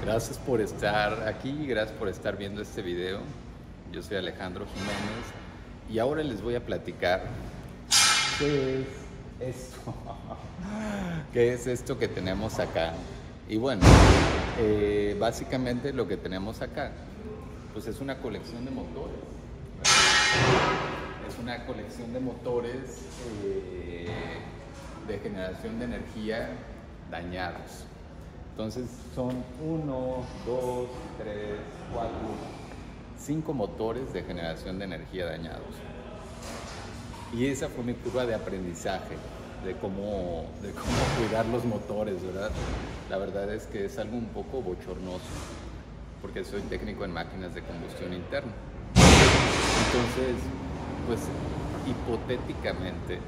Gracias por estar aquí, gracias por estar viendo este video. Yo soy Alejandro Jiménez y ahora les voy a platicar qué es esto, qué es esto que tenemos acá. Y bueno, básicamente lo que tenemos acá, pues es una colección de motores. Es una colección de motores de generación de energía dañados. Entonces son 1, 2, 3, 4, 5 motores de generación de energía dañados. Y esa fue mi curva de aprendizaje, de cómo cuidar los motores, ¿verdad? La verdad es que es algo un poco bochornoso, porque soy técnico en máquinas de combustión interna. Entonces, pues hipotéticamente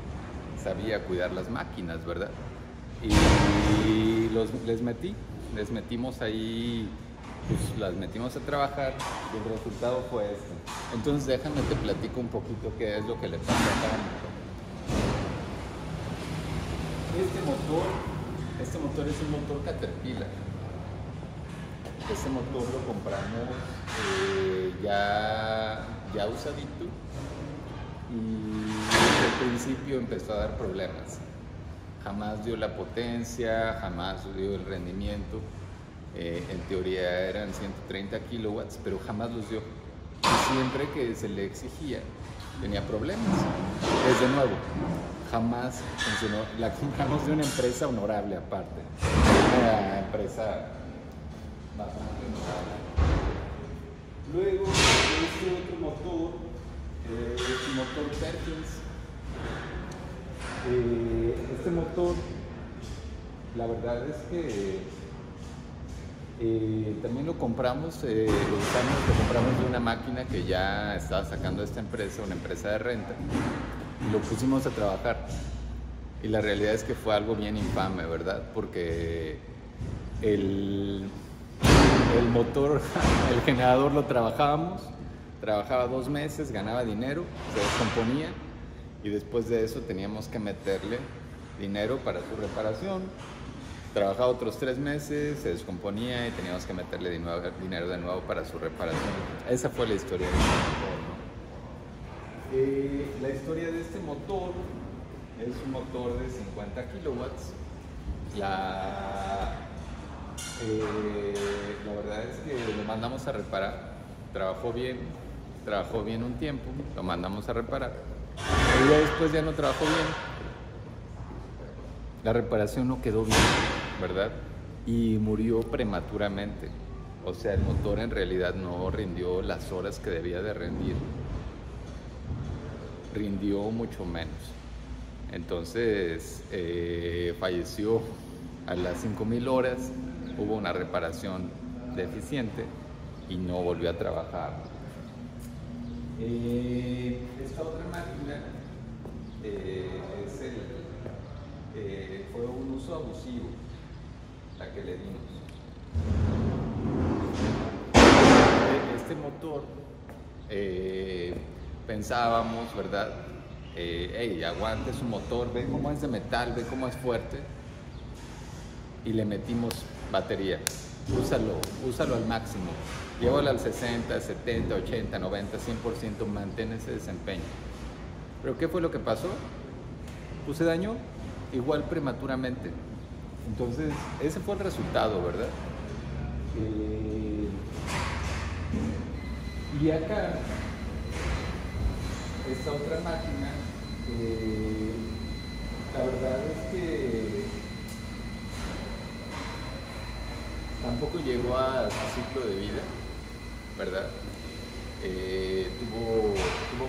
sabía cuidar las máquinas, ¿verdad? Y les metimos ahí, pues las metimos a trabajar y el resultado fue este. Entonces déjame te platico un poquito qué es lo que le pasa a cada motor. Este motor es un motor Caterpillar. Este motor lo compramos ya usadito y desde el principio empezó a dar problemas. Jamás dio la potencia, jamás dio el rendimiento. En teoría eran 130 kilowatts, pero jamás los dio. Y siempre que se le exigía, tenía problemas. Desde nuevo, jamás funcionó. La compramos de una empresa honorable aparte. Una empresa bastante honorable. Luego, este otro motor, es un motor Perkins. Este motor, la verdad es que también lo compramos, lo compramos de una máquina que ya estaba sacando esta empresa, una empresa de renta, y lo pusimos a trabajar. Y la realidad es que fue algo bien infame, ¿verdad? Porque el motor, el generador lo trabajaba 2 meses, ganaba dinero, se descomponía. Y después de eso teníamos que meterle dinero para su reparación. Trabajaba otros 3 meses, se descomponía y teníamos que meterle dinero de nuevo para su reparación. Esa fue la historia de este motor, ¿no? La historia de este motor es un motor de 50 kilowatts. La verdad es que lo mandamos a reparar. Trabajó bien un tiempo, lo mandamos a reparar. Y después ya no trabajó bien. La reparación no quedó bien, ¿verdad? Y murió prematuramente. O sea, el motor en realidad no rindió las horas que debía de rendir. Rindió mucho menos. Entonces, falleció a las 5,000 horas. Hubo una reparación deficiente y no volvió a trabajar. Esta otra máquina fue un uso abusivo la que le dimos. Este motor pensábamos, ¿verdad? Hey, aguante su motor, ve cómo es de metal, ve cómo es fuerte. Y le metimos batería. Úsalo al máximo. Llévalo al 60, 70, 80, 90, 100%, mantén ese desempeño. ¿Pero qué fue lo que pasó? Pues se dañó igual prematuramente. Entonces, ese fue el resultado, ¿verdad? Y acá, esta otra máquina, la verdad es que tampoco llegó a su ciclo de vida, ¿verdad? Tuvo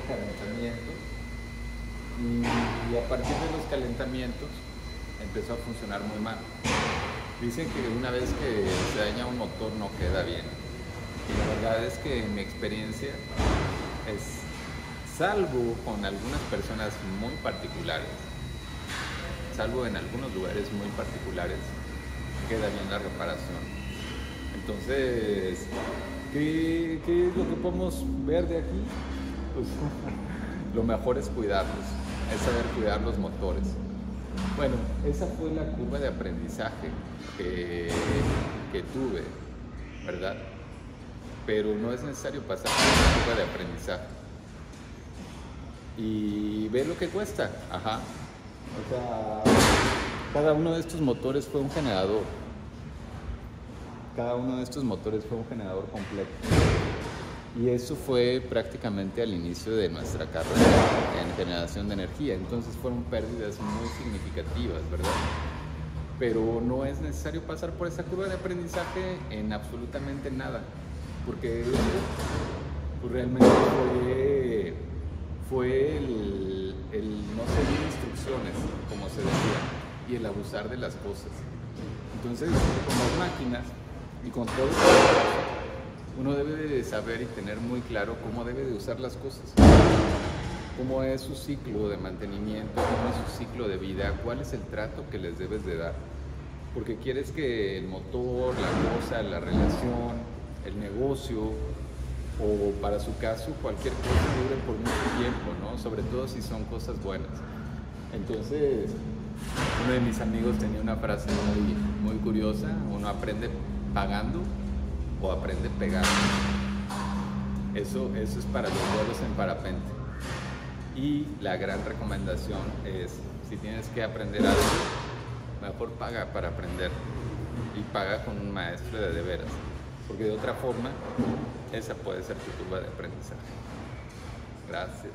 calentamiento y a partir de los calentamientos empezó a funcionar muy mal. Dicen que una vez que se daña un motor no queda bien. Y la verdad es que en mi experiencia salvo con algunas personas muy particulares, salvo en algunos lugares muy particulares, queda bien la reparación. Entonces, ¿qué es lo que podemos ver de aquí? Pues lo mejor es cuidarlos, es saber cuidar los motores. Bueno, esa fue la curva de aprendizaje que tuve ¿verdad? Pero no es necesario pasar por una curva de aprendizaje. Y ve lo que cuesta, ajá. O sea, cada uno de estos motores fue un generador. Cada uno de estos motores fue un generador completo. Y eso fue prácticamente al inicio de nuestra carrera en generación de energía. Entonces fueron pérdidas muy significativas, ¿verdad? Pero no es necesario pasar por esa curva de aprendizaje en absolutamente nada. Porque pues, realmente fue el no seguir instrucciones, como se decía, y el abusar de las cosas. Entonces, con las máquinas y con todo eso, uno debe de saber y tener muy claro cómo debe de usar las cosas, cómo es su ciclo de mantenimiento, cómo es su ciclo de vida, cuál es el trato que les debes de dar, porque quieres que el motor, la cosa, la relación, el negocio o para su caso cualquier cosa dure por mucho tiempo, ¿no? Sobre todo si son cosas buenas. Entonces, uno de mis amigos tenía una frase muy curiosa: uno aprende pagando o aprende pegando. Eso es para los vuelos en parapente. Y la gran recomendación es, si tienes que aprender algo, mejor paga para aprender y paga con un maestro de veras, porque de otra forma esa puede ser tu curva de aprendizaje. Gracias.